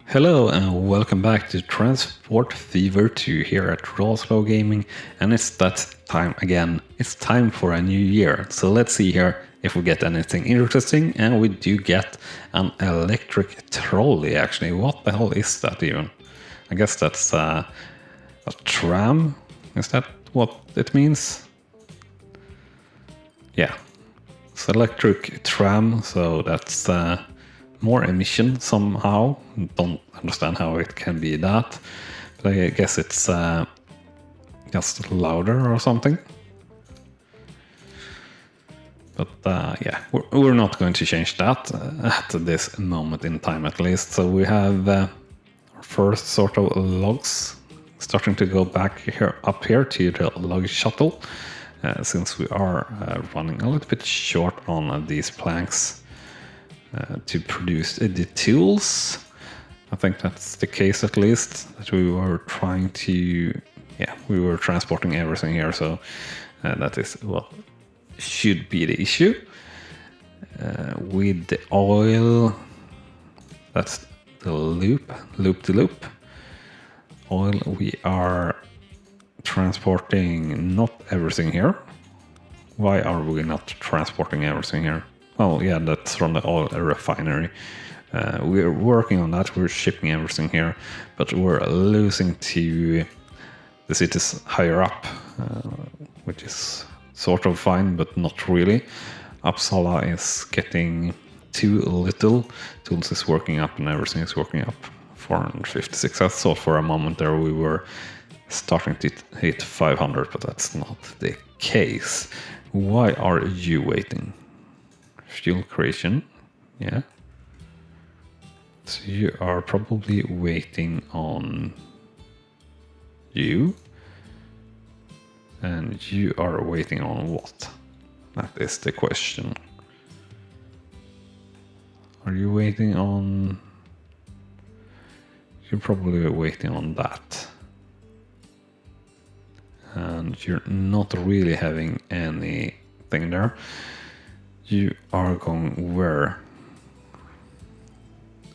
Hello and welcome back to Transport Fever 2 here at RawSlowGaming, and it's that time again. It's time for a new year, so let's see here if we get anything interesting, and we do get an electric trolley actually. What the hell is that even? I guess that's a tram? Is that what it means? Yeah, it's electric tram, so that's more emission somehow. Don't understand how it can be that, but I guess it's just louder or something. But yeah, we're not going to change that at this moment in time at least. So we have our first sort of logs starting to go back here up here to the log shuttle, since we are running a little bit short on these planks to produce the tools. I think that's the case at least, that we were trying to, yeah, we were transporting everything here, so that is what should be the issue. With the oil, that's the loop to loop. Oil, we are transporting not everything here. Why are we not transporting everything here? Oh yeah, that's from the oil refinery. We're working on that, we're shipping everything here, but we're losing to the cities higher up, which is sort of fine, but not really. Uppsala is getting too little. Tools is working up and everything is working up. 456. I thought for a moment there we were starting to hit 500, but that's not the case. Why are you waiting? Fuel creation, yeah. So you are probably waiting on you. And you are waiting on what? That is the question. Are you waiting on... You're probably waiting on that. And you're not really having anything there. You are going where?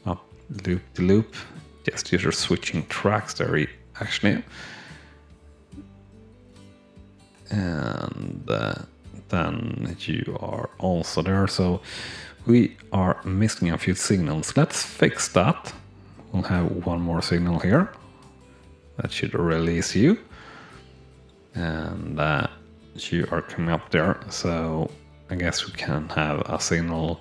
Up loop to loop. Yes, you're switching tracks there actually. And then you are also there, so we are missing a few signals. Let's fix that. We'll have one more signal here. That should release you. And you are coming up there, so I guess we can have a signal.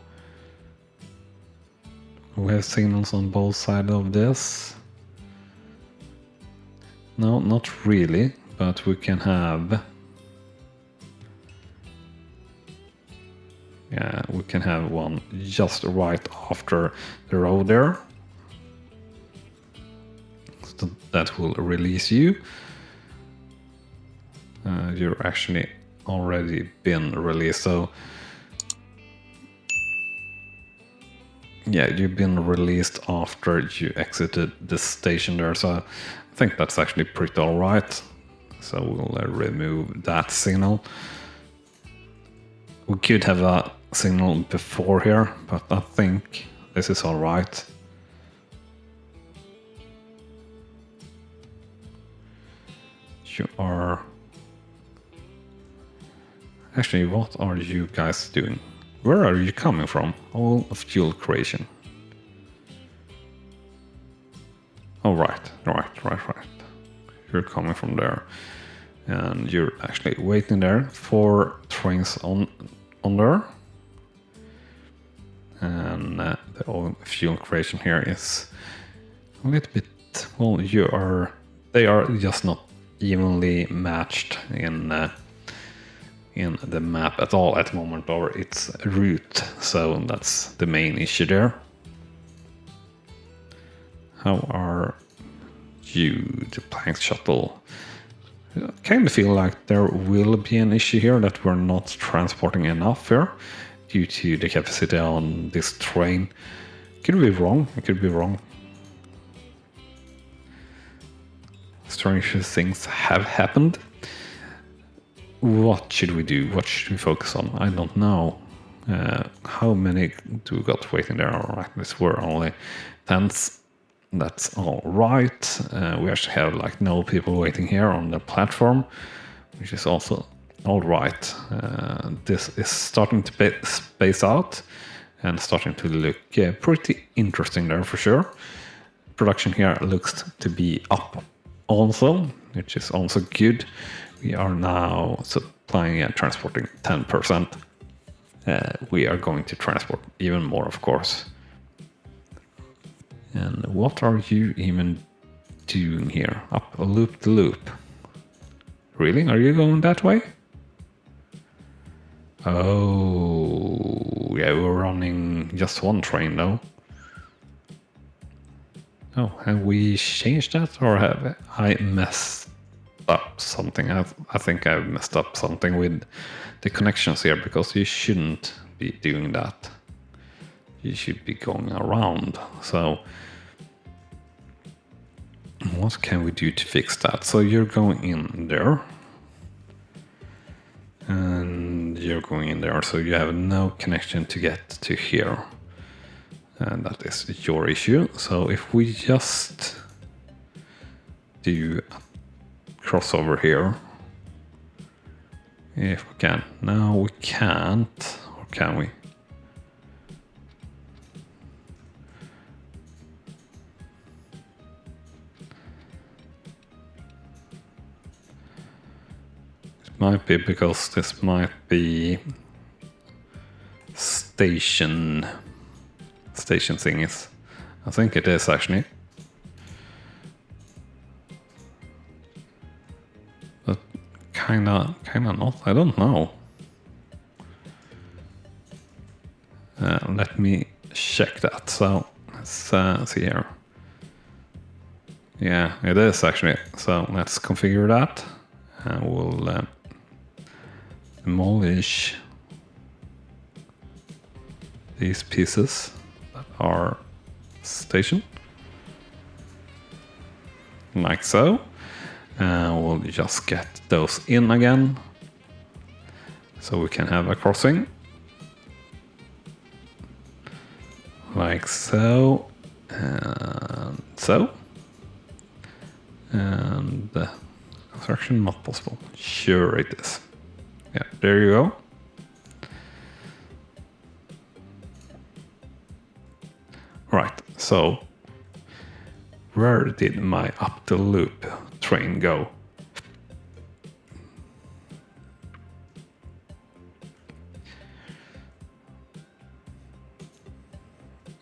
We have signals on both sides of this. No, not really, but we can have... Yeah, we can have one just right after the road there. So that will release you. You're actually already been released, so yeah, you've been released after you exited the station there, so I think that's actually pretty alright. So we'll remove that signal. We could have a signal before here, but I think this is alright. You are... Actually, what are you guys doing? Where are you coming from? All of fuel creation. Oh, right. You're coming from there. And you're actually waiting there. 4 trains on there. And the oil fuel creation here is a little bit... Well, they are just not evenly matched in the map at all at the moment, or its route, so that's the main issue there. How are you, the plank shuttle? I kind of feel like there will be an issue here that we're not transporting enough here due to the capacity on this train. Could be wrong, it could be wrong. Strange things have happened. What should we do? What should we focus on? I don't know. How many do we got waiting there? Alright, this were only tens. that's all right. We actually have like no people waiting here on the platform, which is also all right. This is starting to space out and starting to look pretty interesting there for sure. Production here looks to be up also, which is also good. We are now supplying and transporting 10%. We are going to transport even more, of course. And what are you even doing here? Up a loop the loop. Really? Are you going that way? Oh, yeah, we're running just one train though. Oh, have we changed that, or have I messed up something? I think I've messed up something with the connections here, because you shouldn't be doing that. You should be going around. So what can we do to fix that? So you're going in there. And you're going in there, so you have no connection to get to here. And that is your issue. So if we just do a crossover here, if we can. No, we can't. Or can we? It might be because this might be station thingies. I think it is actually. But kinda not. I don't know. Let me check that. So let's see here. Yeah, it is actually. So let's configure that. And we'll demolish these pieces that are station, like so. And we'll just get those in again, so we can have a crossing, like so, and so. And construction not possible. Sure it is. Yeah, there you go. Right, so where did my up the loop train go?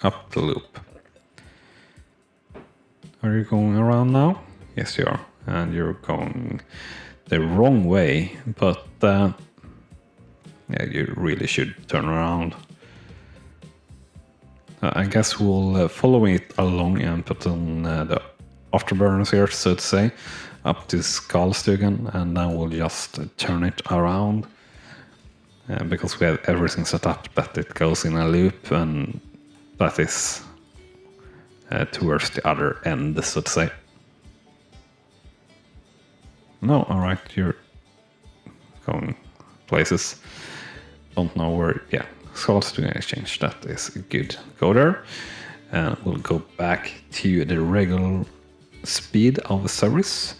Up the loop. Are you going around now? Yes, you are. And you're going the wrong way, but yeah, you really should turn around. I guess we'll follow it along and put on the afterburners here, so to say, up to RawSlowGaming, and then we'll just turn it around. Because we have everything set up that it goes in a loop, and that is towards the other end, so to say. No, alright, you're going places. Don't know where, yeah. RawSlowGaming exchange, that is good. Go there, and we'll go back to the regular speed of the service.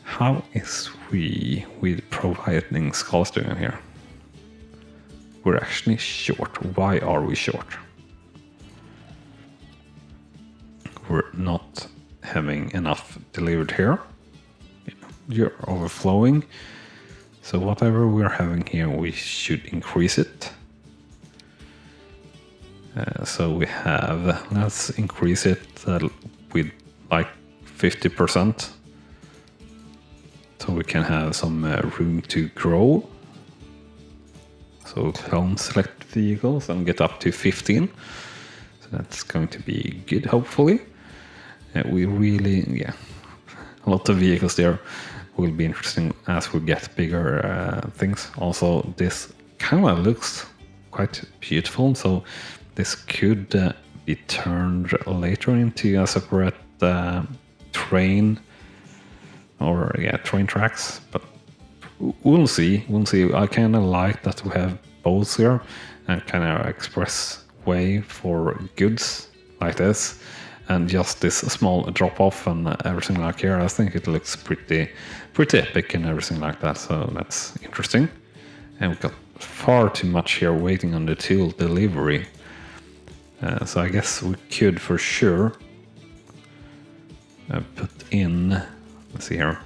How is we with providing RawSlowGaming here? We're actually short. Why are we short? We're not having enough delivered here. You're overflowing. So whatever we're having here, we should increase it. So we have, let's increase it with like 50%. So we can have some room to grow. So clone select vehicles and get up to 15. So that's going to be good, hopefully. We really, yeah, a lot of vehicles there will be interesting as we get bigger things. Also, this kind of looks quite beautiful. So this could be turned later into a separate train, or yeah, train tracks. But we'll see. We'll see. I kind of like that we have both here, and kind of express way for goods like this, and just this small drop off and everything like here. I think it looks pretty epic and everything like that, so that's interesting. And we've got far too much here waiting on the tool delivery, so I guess we could for sure put in, let's see here,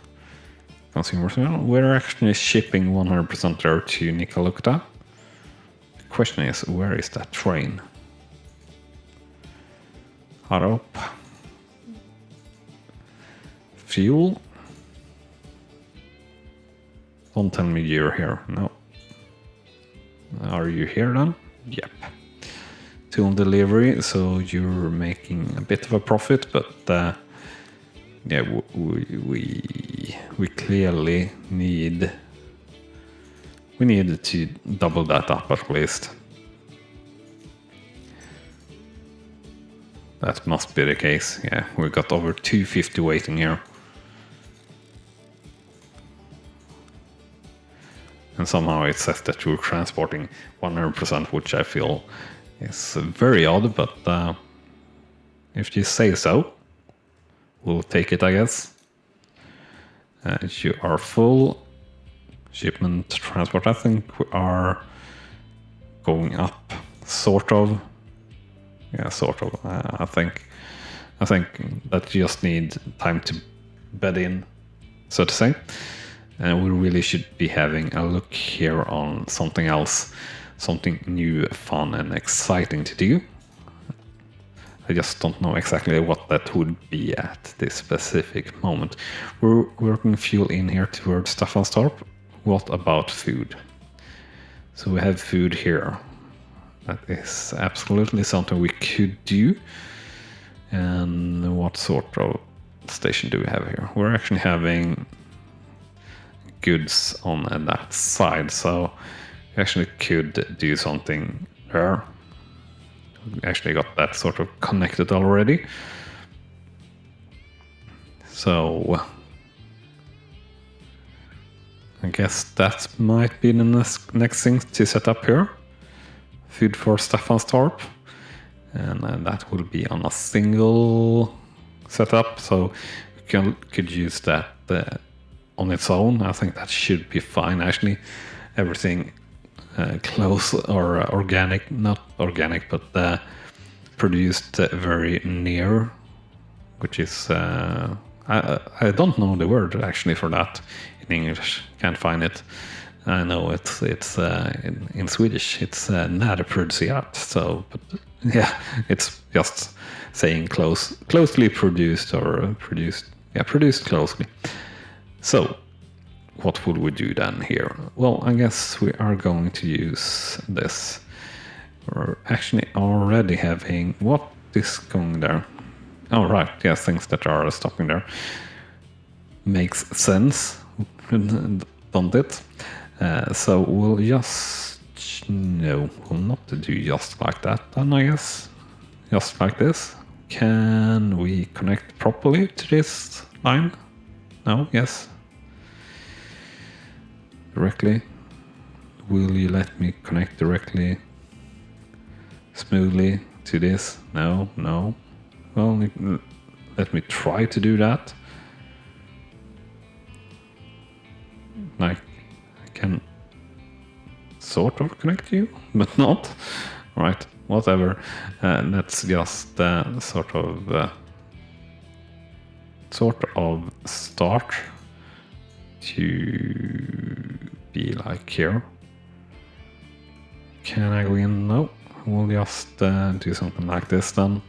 consumers. We're actually shipping 100% there to Nikalukta. The question is, where is that train? Harop. Fuel. Don't tell me you're here. No. Are you here then? Yep. Tool delivery, so you're making a bit of a profit, but yeah, we clearly need to double that up at least. That must be the case. Yeah, we got over 250 waiting here. And somehow it says that we're transporting 100%, which I feel is very odd, but if you say so, we'll take it, I guess. You are full. Shipment transport, I think we are going up, sort of. Yeah, sort of. I think that you just need time to bed in, so to say. And we really should be having a look here on something else, something new, fun, and exciting to do. I just don't know exactly what that would be at this specific moment. We're working fuel in here towards Staffanstorp. What about food? So we have food here. That is absolutely something we could do. And what sort of station do we have here? We're actually having goods on that side, so we actually could do something there. We actually got that sort of connected already. So I guess that might be the next thing to set up here. Food for Staffanstorp, and that will be on a single setup, so we could use that on its own. I think that should be fine actually. Everything close or organic, not organic, but produced very near, which is I don't know the word actually for that in English. Can't find it. I know it's in Swedish it's närproducerat. So, but yeah, it's just saying closely produced or produced. Yeah, produced closely. So, what would we do then here? Well, I guess we are going to use this. We're actually already having what is going there. Oh right, yeah, things that are stopping there. Makes sense, don't it? So we'll just, no, we'll not do just like that then, I guess. Just like this. Can we connect properly to this line? No, yes. Directly. Will you let me connect directly, smoothly to this? No, no. Well, let me try to do that. Like, I can sort of connect you, but not. Right, whatever. Let's just sort of start to be like here. Can I go in? No. We'll just do something like this then.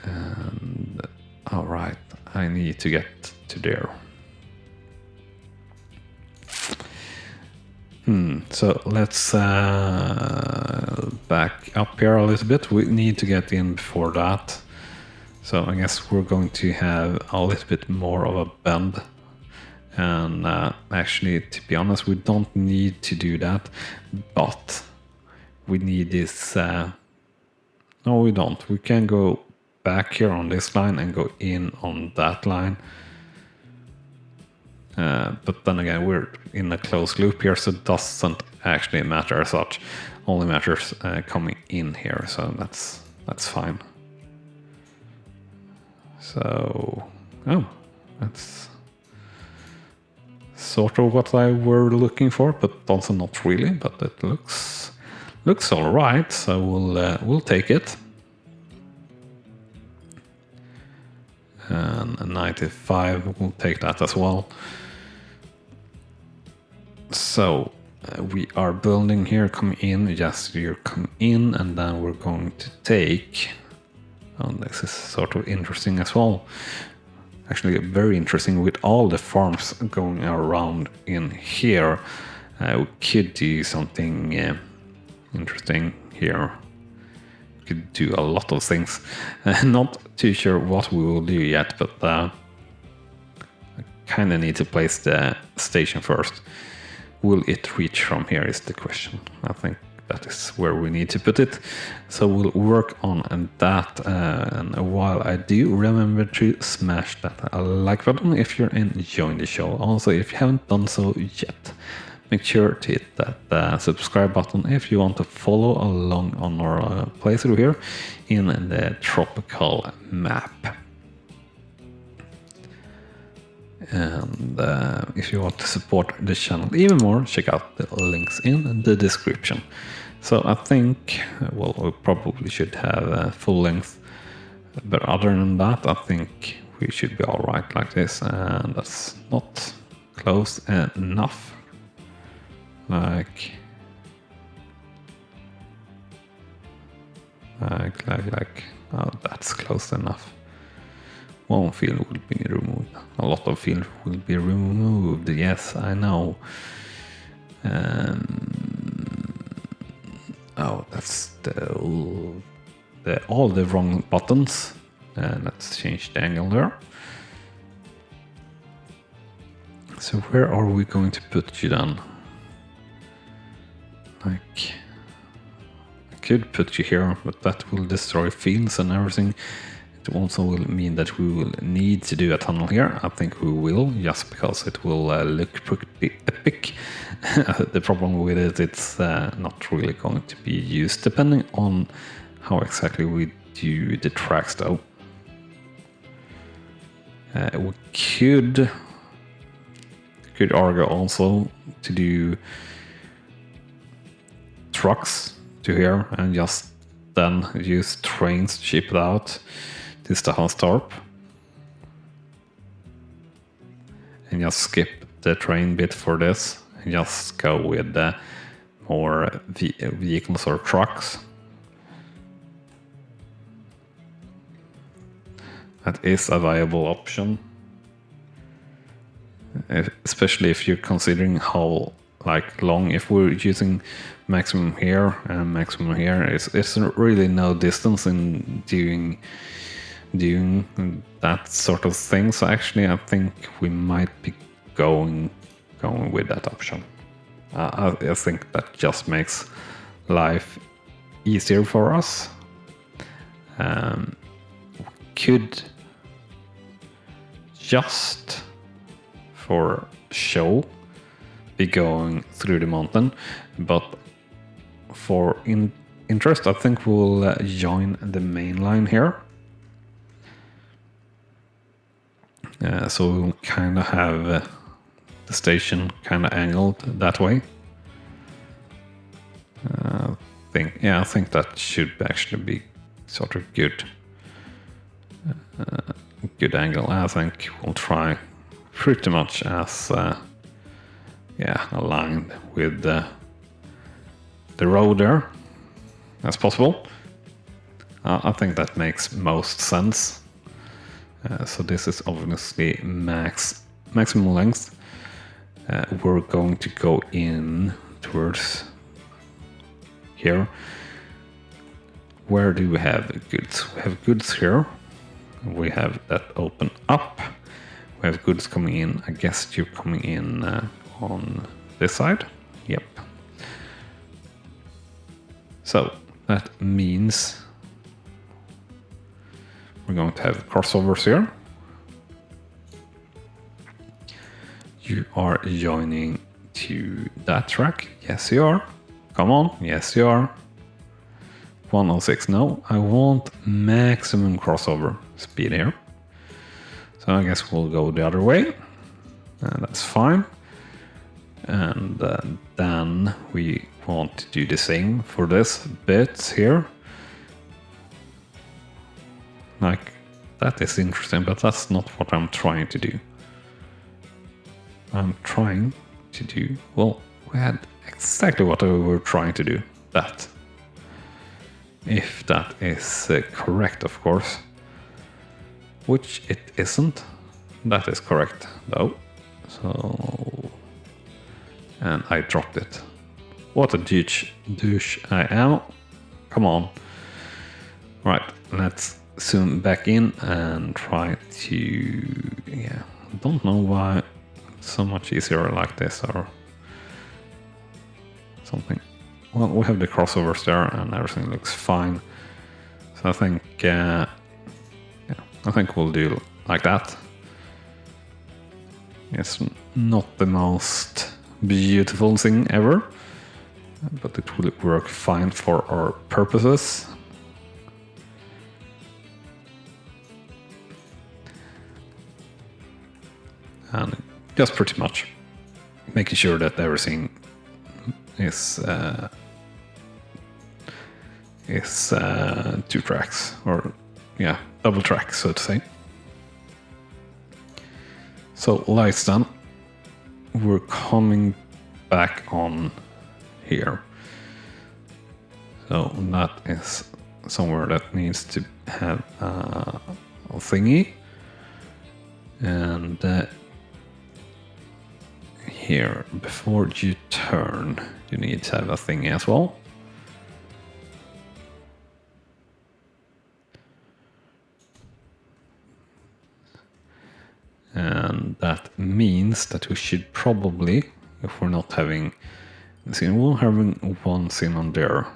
And all right, I need to get to there. So let's back up here a little bit. We need to get in before that. So I guess we're going to have a little bit more of a bend. And actually, to be honest, we don't need to do that, but we need this. No, we don't. We can go back here on this line and go in on that line. But then again, we're in a closed loop here, so it doesn't actually matter as such. Only matters coming in here, so that's fine. So, oh, that's sort of what I were looking for, but also not really. But it looks all right, so we'll take it. And a 95, we'll take that as well. So we are building here, come in, yes, you're come in, and then we're going to take, oh, this is sort of interesting as well. Actually very interesting with all the farms going around in here. We could do something interesting here. Could do a lot of things. Not too sure what we will do yet, but I kind of need to place the station first. Will it reach from here is the question. I think that is where we need to put it. So we'll work on that. And while I do, remember to smash that like button if you're enjoying the show. Also, if you haven't done so yet, make sure to hit that subscribe button if you want to follow along on our playthrough here in the tropical map. And if you want to support the channel even more, check out the links in the description. So I think, well, we probably should have full length, but other than that, I think we should be all right like this, and that's not close enough. Like, oh, that's close enough. One field will be removed. A lot of fields will be removed. Yes, I know. Oh, that's all the wrong buttons. Let's change the angle there. So where are we going to put you then? Like, I could put you here, but that will destroy fields and everything. It also will mean that we will need to do a tunnel here. I think we will, just because it will look pretty epic. The problem with it, it's not really going to be used, depending on how exactly we do the tracks though. We could argue also to do trucks to here and just then use trains to ship it out to Stahanstorp and just skip the train bit for this and just go with more vehicles or trucks. That is a viable option, especially if you're considering how long, if we're using maximum here and maximum here, it's really no distance in doing that sort of thing. So actually I think we might be going with that option. I think that just makes life easier for us. Could just for show be going through the mountain, but for interest I think we'll join the main line here. So we'll kind of have the station kind of angled that way. I think that should actually be sort of good angle. I think we'll try pretty much as aligned with the road there as possible. I think that makes most sense. So this is obviously maximum length. We're going to go in towards here. Where do we have goods? We have goods here. We have that open up. We have goods coming in. I guess you're coming in on this side. Yep. So that means we're going to have crossovers here. You are joining to that track. Yes, you are. Come on. Yes, you are. 106. No, I want maximum crossover speed here. So I guess we'll go the other way. That's fine. And then we want to do the same for this bit here. Like, that is interesting, but that's not what I'm trying to do. I'm trying to do, well, we had exactly what we were trying to do. That. If that is correct, of course. Which it isn't. That is correct, though. So... and I dropped it. What a douche I am. Come on. Right, let's zoom back in and try to... yeah, don't know why it's so much easier like this or something. Well, we have the crossovers there and everything looks fine. So I think, yeah, I think we'll do like that. It's not the most beautiful thing ever, but it will work fine for our purposes. And just pretty much making sure that everything is 2 tracks, or yeah, double track, so to say. So lights done. We're coming back on here. So that is somewhere that needs to have a thingy. And here, before you turn, you need to have a thingy as well. And that means that we should probably, if we're not having we're having one signal there.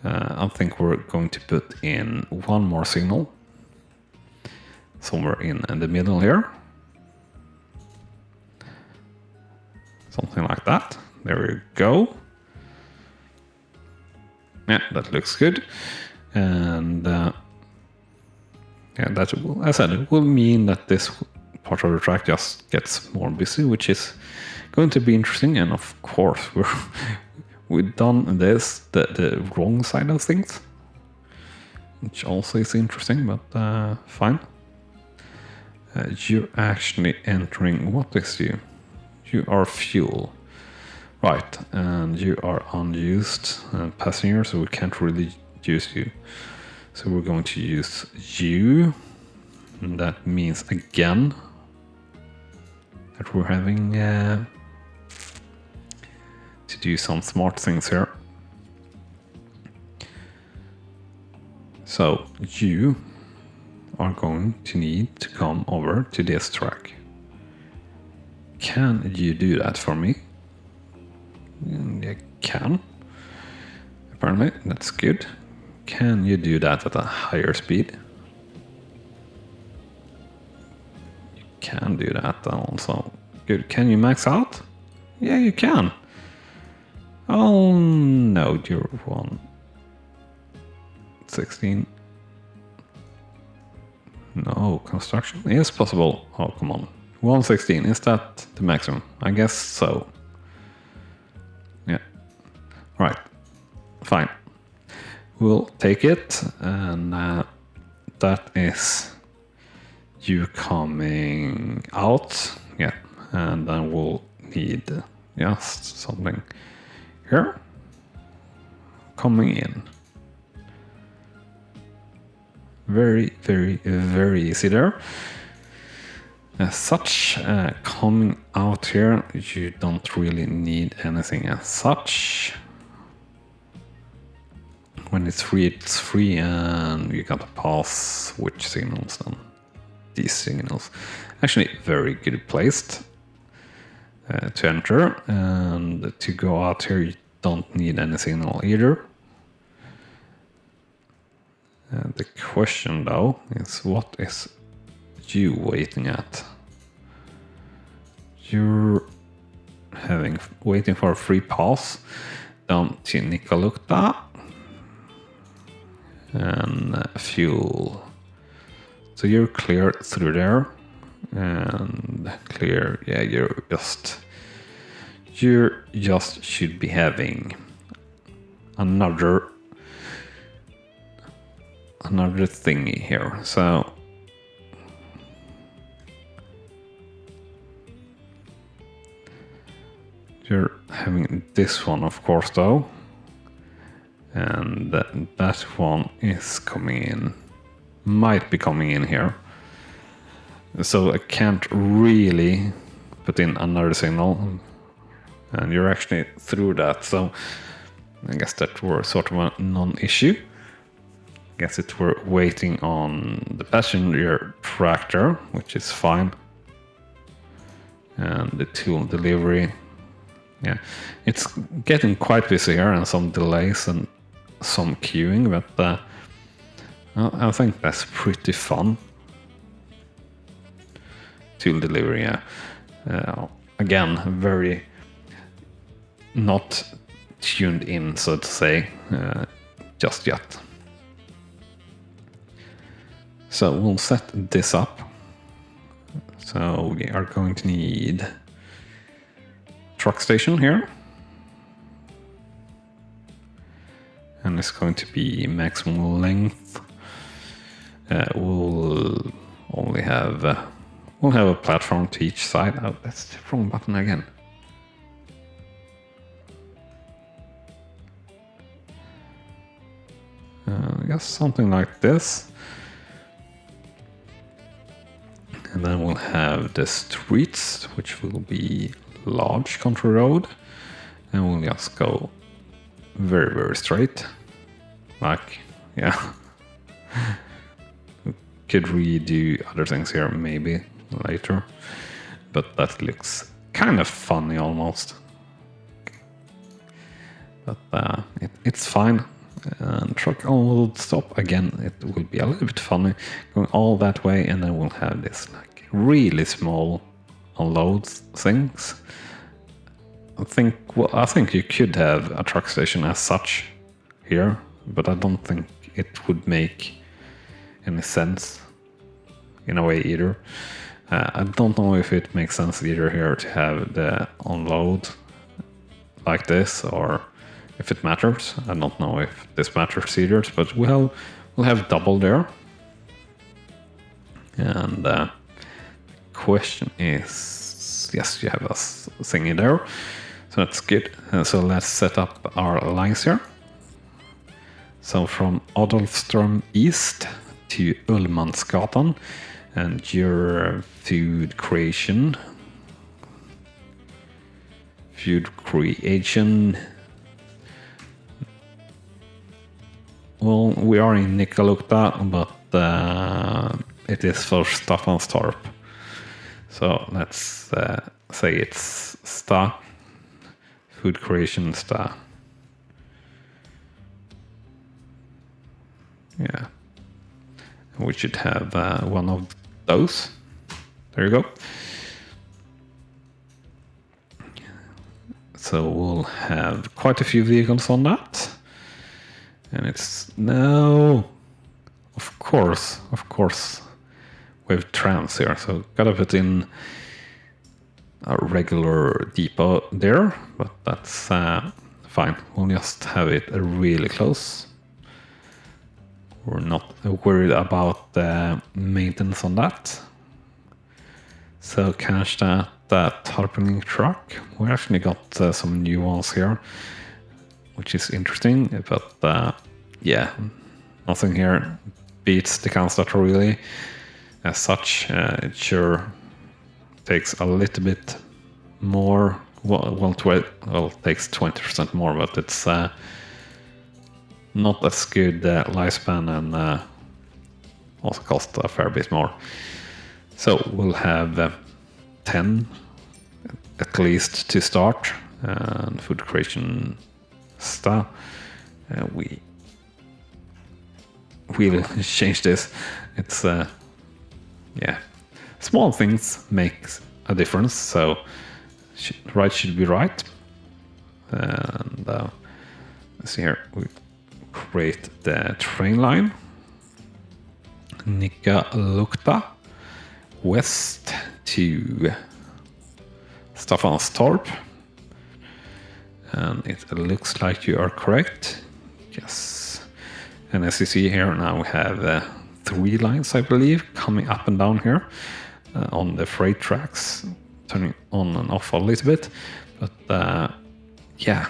I think we're going to put in one more signal somewhere in the middle here. Something like that. There we go. Yeah, that looks good. And yeah, that will, as I said, it will mean that this part of the track just gets more busy, which is going to be interesting. And of course, we've done this the wrong side of things, which also is interesting, but fine. You're actually entering, what is you? You are fuel, right? And you are unused passenger, so we can't really use you. So we're going to use you, and that means again that we're having to do some smart things here. So you are going to need to come over to this track. Can you do that for me? You can. Apparently, that's good. Can you do that at a higher speed? You can do that also. Good. Can you max out? Yeah, you can. Oh no, you're 116. No, construction is possible. Oh, come on. 116, is that the maximum? I guess so. Yeah. Right. Fine. We'll take it, and that is you coming out. Yeah, and then we'll need just something here coming in. Very, very, very easy there. As such, coming out here, you don't really need anything as such. When it's free, and you got to pass which signals then. These signals. Actually, very good placed to enter, and to go out here, you don't need any signal either. The question though is, what is you waiting at? You're waiting for a free pass down to Nikolukta and fuel So you're clear through there, and clear. Yeah, you just should be having another thingy here. So you're having this one, of course, though, and that one is coming in, might be coming in here. So I can't really put in another signal, and you're actually through that. So I guess that were sort of a non-issue. Guess it were waiting on the passenger tractor, which is fine, and the tool delivery. Yeah, it's getting quite busy here, and some delays and some queuing, but I think that's pretty fun. Tool delivery, yeah. Again, very not tuned in, so to say, just yet. So we'll set this up. So we are going to need truck station here, and it's going to be maximum length. We'll only have a platform to each side. Oh, that's the wrong button again. I guess something like this. And then we'll have the streets, which will be large country road, and we'll just go very, very straight. Like, yeah. Could redo other things here maybe later, but that looks kind of funny almost. But it's fine. And truck will stop again. It will be a little bit funny going all that way, and then we'll have this like really small unload things. I think you could have a truck station as such here, but I don't think it would make any sense in a way either. I don't know if it makes sense either here to have the unload like this, or if it matters. I don't know if this matters either, but we'll have double there. And the question is, yes, you have a thingy there, so that's good. So let's set up our lines here. So from Adolfström East to Ullmansgatan, and your food creation. Well, we are in Nikkaluokta, but it is for Staffanstorp. So let's say it's Sta, food creation Sta. Yeah, we should have one of those. There you go. So we'll have quite a few vehicles on that. And it's no, of course, we have trams here, so gotta put in a regular depot there, but that's fine. We'll just have it really close. We're not worried about the maintenance on that. So kanske that tarpaulin truck. We actually got some new ones here, which is interesting, but yeah, nothing here beats the Kansas really. As such, it sure takes a little bit more. Well, it takes 20% more, but it's not as good lifespan, and also cost a fair bit more. So we'll have 10 at least to start, and food creation stuff. We'll change this. It's yeah, small things make a difference. So right should be right. And let's see here. We create the train line. Nikkaluokta west to Staffanstorp. And it looks like you are correct. Yes. And as you see here, now we have 3 lines, I believe, coming up and down here on the freight tracks, turning on and off a little bit. But yeah,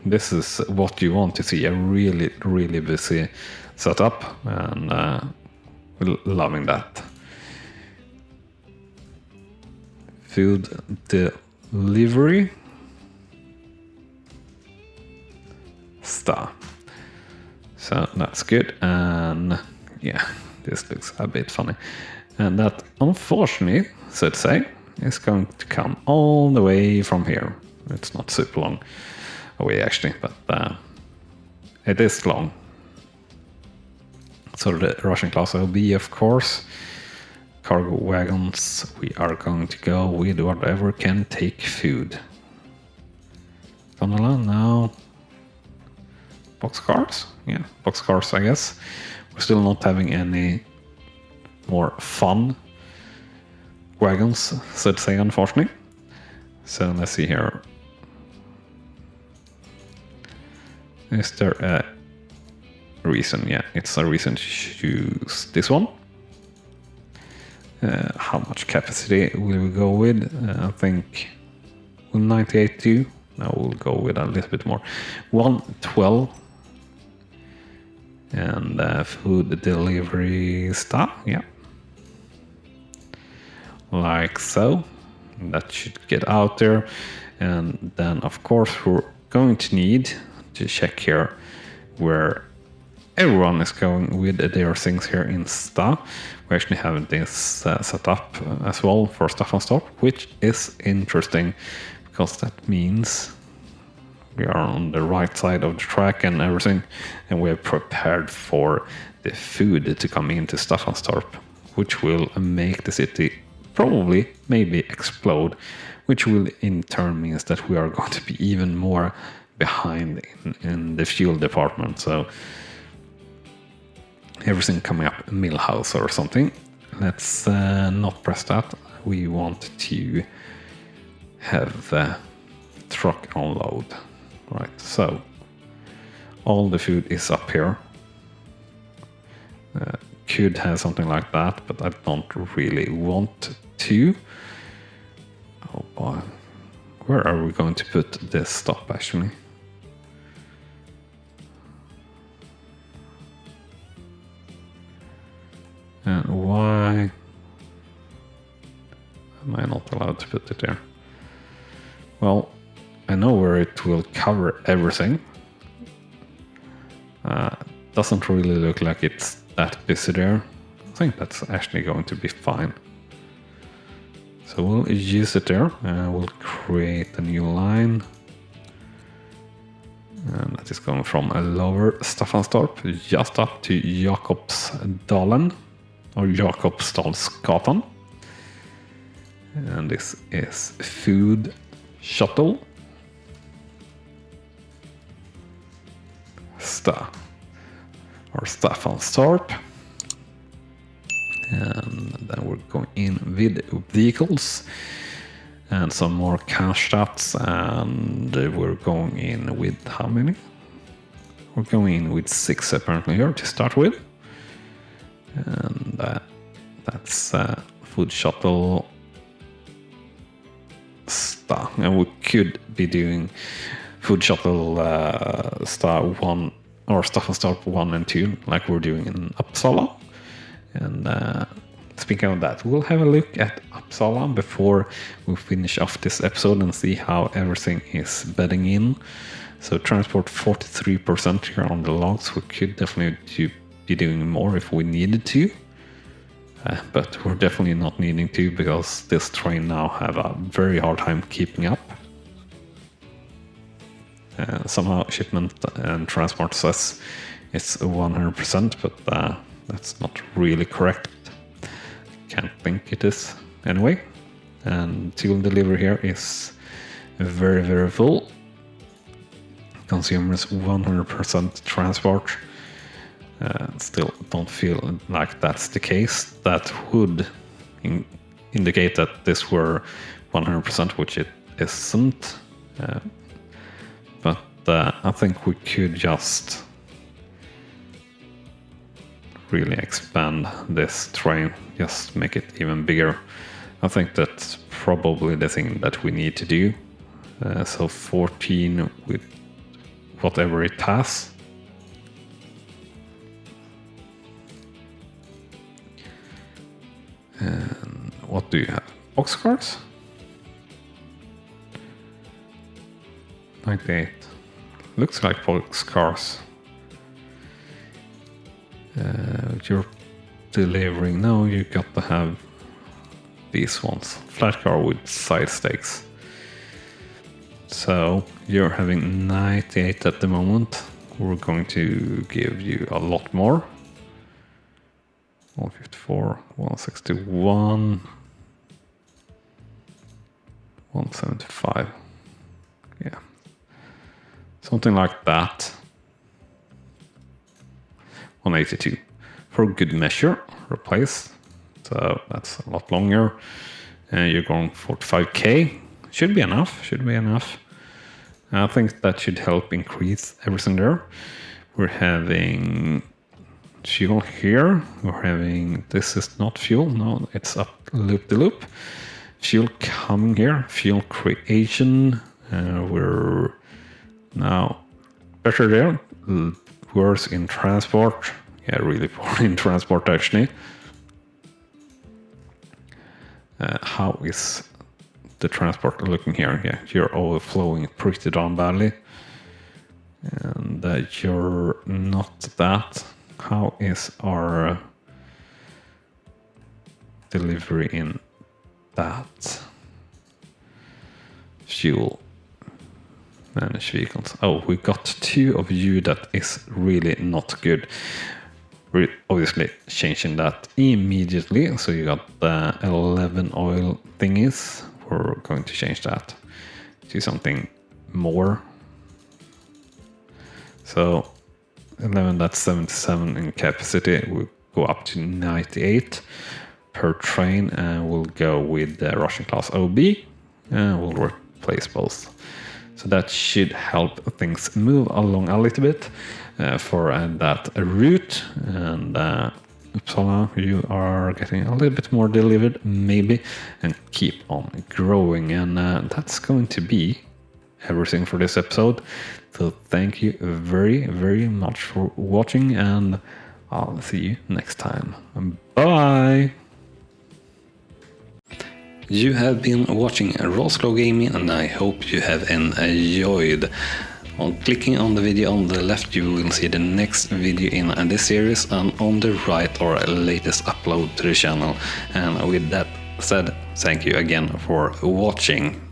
this is what you want to see, a really, really busy setup, and loving that. Food delivery. Star. So that's good, and yeah, this looks a bit funny. And that, unfortunately, so to say, is going to come all the way from here. It's not super long away actually, but it is long. So the Russian class LB, of course. Cargo wagons, we are going to go with whatever can take food. Gondola now. Boxcars? Yeah, boxcars, I guess. We're still not having any more fun wagons, so to say, unfortunately. So let's see here. Is there a reason? Yeah, it's a reason to choose this one. How much capacity will we go with? I think will 98 do? No, we'll go with a little bit more. 112. And food delivery stuff, yeah. Like so. That should get out there. And then, of course, we're going to need to check here where everyone is going with their things here in Sta. We actually have this set up as well for Staffanstorp, which is interesting because that means we are on the right side of the track and everything, and we are prepared for the food to come into Staffanstorp, which will make the city probably, maybe explode, which will in turn means that we are going to be even more behind in the fuel department. So everything coming up Millhouse or something. Let's not press that. We want to have the truck unload. Right, so all the food is up here. Could have something like that, but I don't really want to. Oh boy, where are we going to put this stop actually? And why am I not allowed to put it there? Well, I know where it will cover everything. Doesn't really look like it's that busy there. I think that's actually going to be fine. So we'll use it there. We'll create a new line. And that is going from a lower Staffanstorp just up to Jakobsdalen or Jakobsdalsgatan. And this is food shuttle. Staffanstorp. And then we're going in with vehicles and some more Cannstatt, and we're going in with how many? We're going in with 6 apparently here to start with. And that's food shuttle stuff. And we could be doing food shuttle star 1 or Staffanstorp 1 and 2 like we're doing in Uppsala. And speaking of that, we'll have a look at Uppsala before we finish off this episode and see how everything is bedding in. So transport 43% here on the logs. We could definitely be doing more if we needed to. But we're definitely not needing to because this train now have a very hard time keeping up. Somehow shipment and transport says it's 100%, but that's not really correct. Can't think it is anyway. And fuel delivery here is very, very full. Consumers 100% transport. Still don't feel like that's the case. That would indicate that this were 100%, which it isn't. But I think we could just really expand this train, just make it even bigger. I think that's probably the thing that we need to do. So 14 with whatever it has. And what do you have? Boxcars? 98. Looks like boxcars. You're delivering. No, you got to have these ones. Flat car with side stakes. So you're having 98 at the moment. We're going to give you a lot more. 154, 161, 175. Yeah. Something like that. 182. For good measure, replace. So that's a lot longer. And you're going 45k. Should be enough. Should be enough. I think that should help increase everything there. We're having fuel here. We're having, this is not fuel. No, it's up loop the loop. Fuel coming here. Fuel creation. We're now better there. Worse in transport. Yeah, really poor in transport actually. How is the transport looking here? Yeah, you're overflowing pretty darn badly. And you're not that. How is our delivery in that? Fuel. Manage vehicles. Oh, we got 2 of you that is really not good. We're obviously changing that immediately. So you got the 11 oil thingies. We're going to change that to something more. So 11, that's 77 in capacity. We'll go up to 98 per train, and we'll go with the Russian class OB, and we'll replace both. So that should help things move along a little bit for that route. And Uppsala, you are getting a little bit more delivered, maybe, and keep on growing. And that's going to be everything for this episode. So thank you very, very much for watching, and I'll see you next time. Bye! You have been watching RawSlowGaming, and I hope you have enjoyed. On clicking on the video on the left, you will see the next video in this series, and on the right our latest upload to the channel. And with that said, thank you again for watching.